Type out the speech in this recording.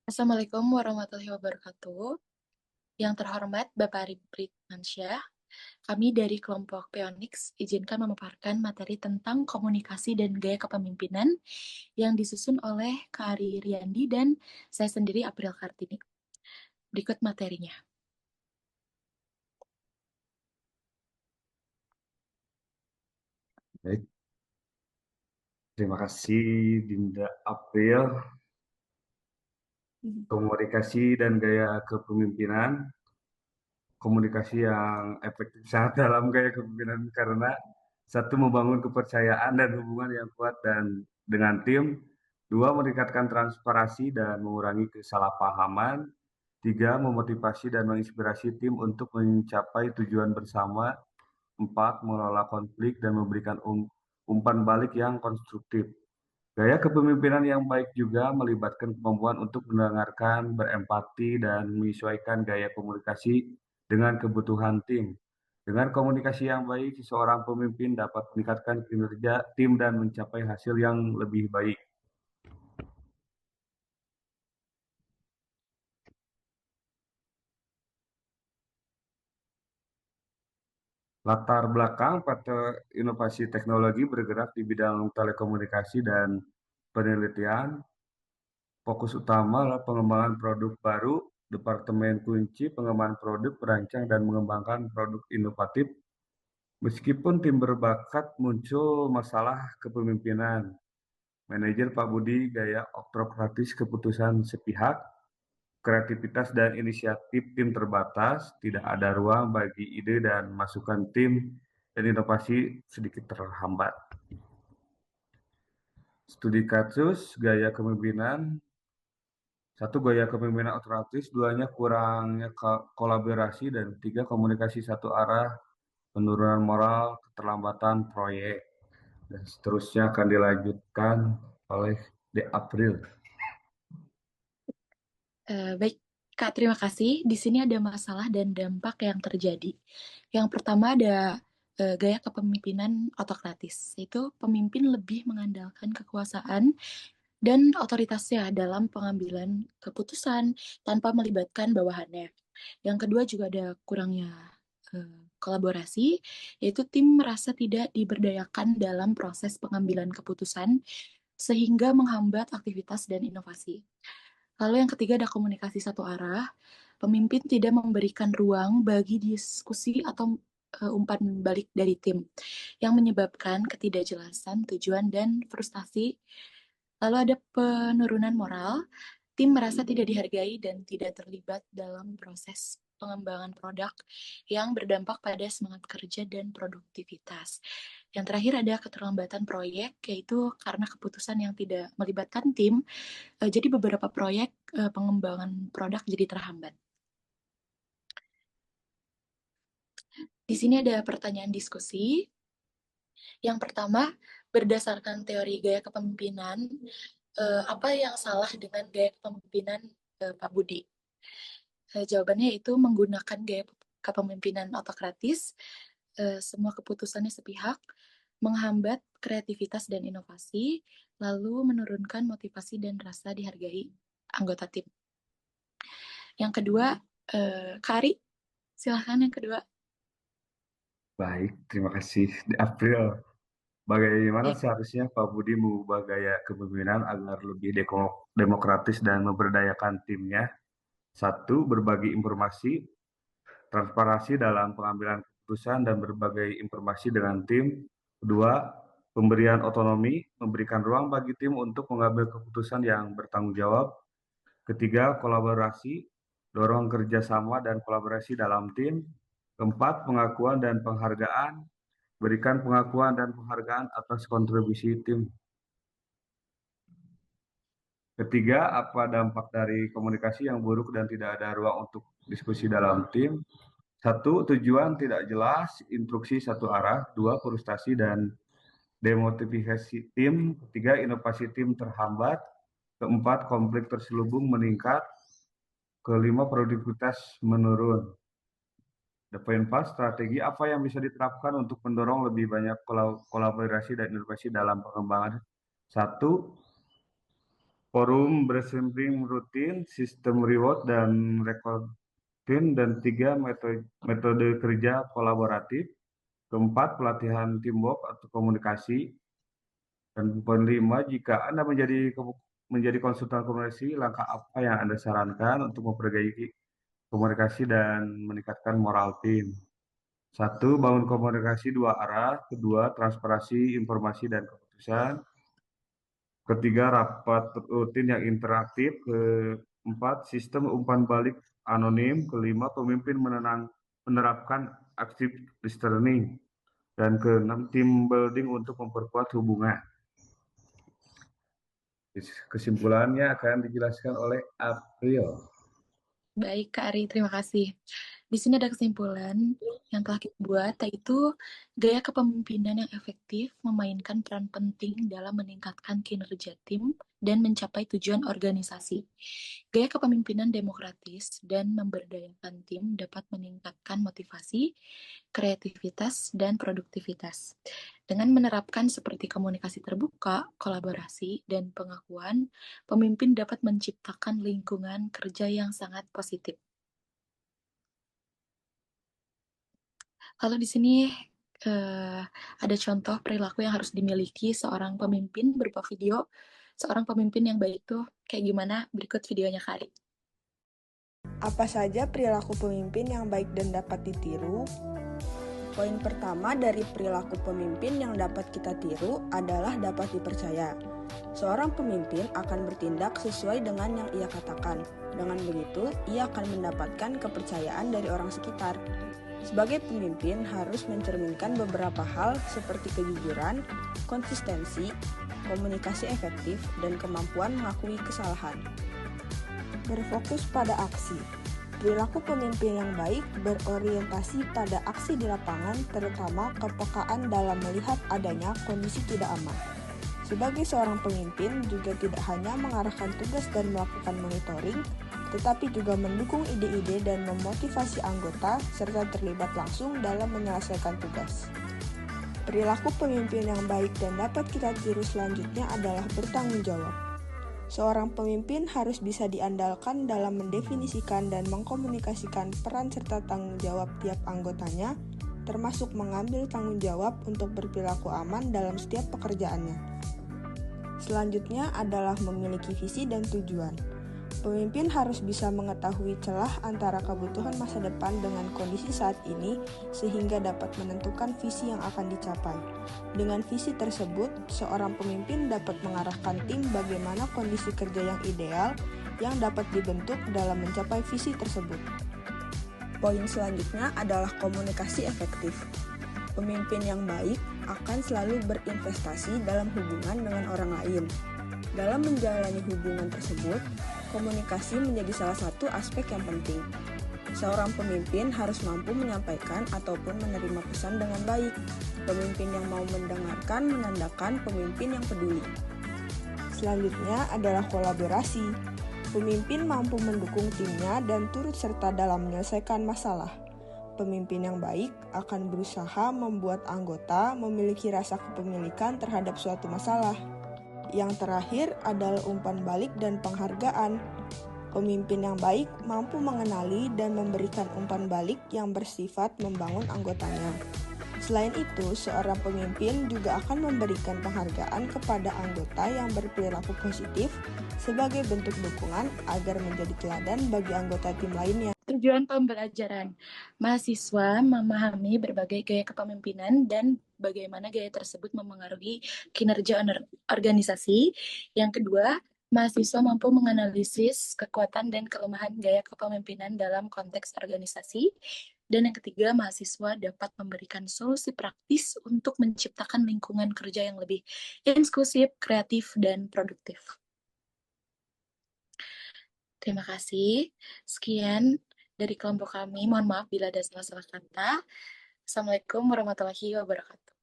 Assalamualaikum warahmatullahi wabarakatuh. Yang terhormat Bapak Riprit Mansyah, kami dari kelompok Pionix izinkan memaparkan materi tentang komunikasi dan gaya kepemimpinan yang disusun oleh Kak Ari Riyandi dan saya sendiri April Kartini. Berikut materinya. Baik, terima kasih Dinda April. Hmm. Komunikasi dan gaya kepemimpinan, komunikasi yang efektif sangat dalam gaya kepemimpinan karena satu membangun kepercayaan dan hubungan yang kuat dan dengan tim, dua meningkatkan transparansi dan mengurangi kesalahpahaman, tiga memotivasi dan menginspirasi tim untuk mencapai tujuan bersama, empat mengelola konflik dan memberikan umpan balik yang konstruktif. Gaya kepemimpinan yang baik juga melibatkan kemampuan untuk mendengarkan, berempati, dan menyesuaikan gaya komunikasi dengan kebutuhan tim. Dengan komunikasi yang baik, seseorang pemimpin dapat meningkatkan kinerja tim dan mencapai hasil yang lebih baik. Latar belakang PT Inovasi Teknologi bergerak di bidang telekomunikasi dan penelitian. Fokus utama adalah pengembangan produk baru, Departemen Kunci, pengembangan produk, merancang dan mengembangkan produk inovatif. Meskipun tim berbakat, muncul masalah kepemimpinan. Manajer Pak Budi gaya oktokratis, keputusan sepihak, kreativitas dan inisiatif tim terbatas, tidak ada ruang bagi ide dan masukan tim, dan inovasi sedikit terhambat. Studi kasus gaya kepemimpinan. Satu, gaya kepemimpinan otoratif, duanya kurangnya kolaborasi, dan tiga, komunikasi satu arah, penurunan moral, keterlambatan proyek, dan seterusnya akan dilanjutkan oleh De April. Baik, Kak, terima kasih. Di sini ada masalah dan dampak yang terjadi. Yang pertama ada gaya kepemimpinan otokratis, yaitu pemimpin lebih mengandalkan kekuasaan dan otoritasnya dalam pengambilan keputusan tanpa melibatkan bawahannya. Yang kedua juga ada kurangnya kolaborasi, yaitu tim merasa tidak diberdayakan dalam proses pengambilan keputusan sehingga menghambat aktivitas dan inovasi. Lalu yang ketiga ada komunikasi satu arah, pemimpin tidak memberikan ruang bagi diskusi atau umpan balik dari tim yang menyebabkan ketidakjelasan tujuan dan frustasi. Lalu ada penurunan moral, tim merasa tidak dihargai dan tidak terlibat dalam proses pengembangan produk yang berdampak pada semangat kerja dan produktivitas. Yang terakhir ada keterlambatan proyek, yaitu karena keputusan yang tidak melibatkan tim, jadi beberapa proyek pengembangan produk jadi terhambat. Di sini ada pertanyaan diskusi. Yang pertama, berdasarkan teori gaya kepemimpinan, apa yang salah dengan gaya kepemimpinan Pak Budi? Jawabannya itu menggunakan gaya kepemimpinan otokratis, semua keputusannya sepihak, menghambat kreativitas dan inovasi, lalu menurunkan motivasi dan rasa dihargai anggota tim. Yang kedua, Kari, silahkan yang kedua. Baik, terima kasih De April. Bagaimana Ya, seharusnya Pak Budi mengubah gaya kepemimpinan agar lebih demokratis dan memberdayakan timnya? Satu, berbagi informasi, transparansi dalam pengambilan keputusan dan berbagai informasi dengan tim. Kedua, pemberian otonomi, memberikan ruang bagi tim untuk mengambil keputusan yang bertanggung jawab. Ketiga, kolaborasi, dorong kerjasama dan kolaborasi dalam tim. Keempat, pengakuan dan penghargaan, berikan pengakuan dan penghargaan atas kontribusi tim. Ketiga, apa dampak dari komunikasi yang buruk dan tidak ada ruang untuk diskusi dalam tim? Satu, tujuan tidak jelas, instruksi satu arah. Dua, frustasi dan demotivasi tim. Ketiga, inovasi tim terhambat. Keempat, konflik terselubung meningkat. Kelima, produktivitas menurun. The point empat, strategi apa yang bisa diterapkan untuk mendorong lebih banyak kolaborasi dan inovasi dalam pengembangan? Satu, forum brainstorming rutin, sistem reward dan recording, dan tiga, metode kerja kolaboratif. Keempat, pelatihan teamwork atau komunikasi. Dan poin lima, jika Anda menjadi konsultan komunikasi, langkah apa yang Anda sarankan untuk memperbaiki komunikasi dan meningkatkan moral tim? Satu, bangun komunikasi dua arah. Kedua, transparansi informasi dan keputusan. Ketiga, rapat rutin yang interaktif. Keempat, sistem umpan balik anonim. Kelima, pemimpin menerapkan active listening. Dan keenam, team building untuk memperkuat hubungan. Kesimpulannya akan dijelaskan oleh April. Baik, Kak Ari, terima kasih. Di sini ada kesimpulan yang telah kita buat, yaitu gaya kepemimpinan yang efektif memainkan peran penting dalam meningkatkan kinerja tim dan mencapai tujuan organisasi. Gaya kepemimpinan demokratis dan memberdayakan tim dapat meningkatkan motivasi, kreativitas, dan produktivitas. Dengan menerapkan seperti komunikasi terbuka, kolaborasi, dan pengakuan, pemimpin dapat menciptakan lingkungan kerja yang sangat positif. Kalau di sini ada contoh perilaku yang harus dimiliki seorang pemimpin berupa video. Seorang pemimpin yang baik tuh kayak gimana? Berikut videonya Kari. Apa saja perilaku pemimpin yang baik dan dapat ditiru? Poin pertama dari perilaku pemimpin yang dapat kita tiru adalah dapat dipercaya. Seorang pemimpin akan bertindak sesuai dengan yang ia katakan. Dengan begitu, ia akan mendapatkan kepercayaan dari orang sekitar. Sebagai pemimpin harus mencerminkan beberapa hal seperti kejujuran, konsistensi, komunikasi efektif, dan kemampuan mengakui kesalahan. Berfokus pada aksi. Perilaku pemimpin yang baik berorientasi pada aksi di lapangan, terutama kepekaan dalam melihat adanya kondisi tidak aman. Sebagai seorang pemimpin juga tidak hanya mengarahkan tugas dan melakukan monitoring, tetapi juga mendukung ide-ide dan memotivasi anggota serta terlibat langsung dalam menyelesaikan tugas. Perilaku pemimpin yang baik dan dapat kita tiru selanjutnya adalah bertanggung jawab. Seorang pemimpin harus bisa diandalkan dalam mendefinisikan dan mengkomunikasikan peran serta tanggung jawab tiap anggotanya, termasuk mengambil tanggung jawab untuk berperilaku aman dalam setiap pekerjaannya. Selanjutnya adalah memiliki visi dan tujuan. Pemimpin harus bisa mengetahui celah antara kebutuhan masa depan dengan kondisi saat ini sehingga dapat menentukan visi yang akan dicapai. Dengan visi tersebut, seorang pemimpin dapat mengarahkan tim bagaimana kondisi kerja yang ideal yang dapat dibentuk dalam mencapai visi tersebut. Poin selanjutnya adalah komunikasi efektif. Pemimpin yang baik akan selalu berinvestasi dalam hubungan dengan orang lain. Dalam menjalani hubungan tersebut, komunikasi menjadi salah satu aspek yang penting. Seorang pemimpin harus mampu menyampaikan ataupun menerima pesan dengan baik. Pemimpin yang mau mendengarkan menandakan pemimpin yang peduli. Selanjutnya adalah kolaborasi. Pemimpin mampu mendukung timnya dan turut serta dalam menyelesaikan masalah. Pemimpin yang baik akan berusaha membuat anggota memiliki rasa kepemilikan terhadap suatu masalah. Yang terakhir adalah umpan balik dan penghargaan. Pemimpin yang baik mampu mengenali dan memberikan umpan balik yang bersifat membangun anggotanya. Selain itu, seorang pemimpin juga akan memberikan penghargaan kepada anggota yang berperilaku positif sebagai bentuk dukungan agar menjadi teladan bagi anggota tim lainnya. Tujuan pembelajaran. Mahasiswa memahami berbagai gaya kepemimpinan dan bagaimana gaya tersebut memengaruhi kinerja organisasi. Yang kedua, mahasiswa mampu menganalisis kekuatan dan kelemahan gaya kepemimpinan dalam konteks organisasi. Dan yang ketiga, mahasiswa dapat memberikan solusi praktis untuk menciptakan lingkungan kerja yang lebih inklusif, kreatif, dan produktif. Terima kasih. Sekian dari kelompok kami. Mohon maaf bila ada salah-salah kata. Assalamualaikum warahmatullahi wabarakatuh.